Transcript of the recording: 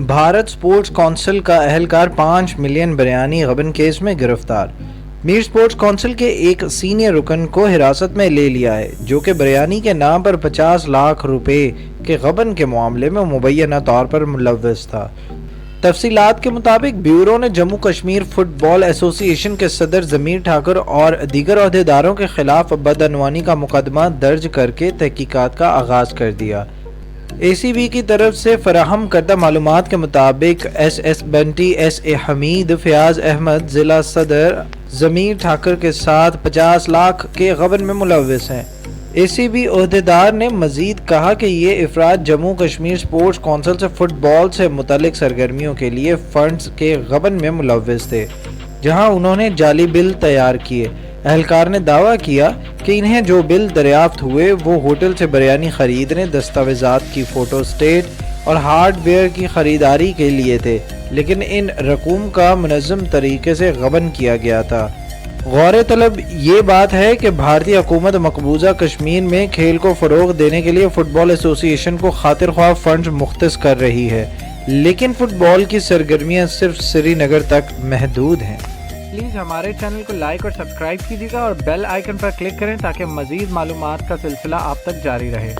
Bharat sports council کا اہلکار 5 million biryani غبن case میں گرفتار۔ میر سپورٹس کونسل کے ایک سینئر رکن کو حراست میں لے لیا ہے، جو کہ بریانی کے نام پر 50 لاکھ روپے کے غبن کے معاملے میں مبینہ طور پر ملوث تھا۔ تفصیلات کے مطابق بیورو نے جموں کشمیر فٹ بال ایسوسی ایشن کے صدر ضمیر ٹھاکر اور دیگر عہدیداروں کے خلاف بدعنوانی کا مقدمہ درج کر کے تحقیقات کا آغاز کر دیا۔ اے سی بی کی طرف سے فراہم کردہ معلومات کے مطابق ایس بنٹی، ایس اے حمید، فیاض احمد ضلع صدر ضمیر ٹھاکر کے ساتھ 50 لاکھ کے غبن میں ملوث ہیں۔ اے سی بی عہدیدار نے مزید کہا کہ یہ افراد جموں کشمیر سپورٹس کونسل سے فٹ بال سے متعلق سرگرمیوں کے لیے فنڈز کے غبن میں ملوث تھے، جہاں انہوں نے جعلی بل تیار کیے۔ اہلکار نے دعویٰ کیا کہ انہیں جو بل دریافت ہوئے وہ ہوٹل سے بریانی خریدنے، دستاویزات کی فوٹو سٹیٹ اور ہارڈ ویئر کی خریداری کے لیے تھے، لیکن ان رقوم کا منظم طریقے سے غبن کیا گیا تھا۔ غور طلب یہ بات ہے کہ بھارتی حکومت مقبوضہ کشمیر میں کھیل کو فروغ دینے کے لیے فٹ بال ایسوسی ایشن کو خاطر خواہ فنڈز مختص کر رہی ہے، لیکن فٹ بال کی سرگرمیاں صرف سری نگر تک محدود ہیں۔ پلیز ہمارے چینل کو لائک اور سبسکرائب کیجیے گا اور بیل آئیکن پر کلک کریں تاکہ مزید معلومات کا سلسلہ آپ تک جاری رہے۔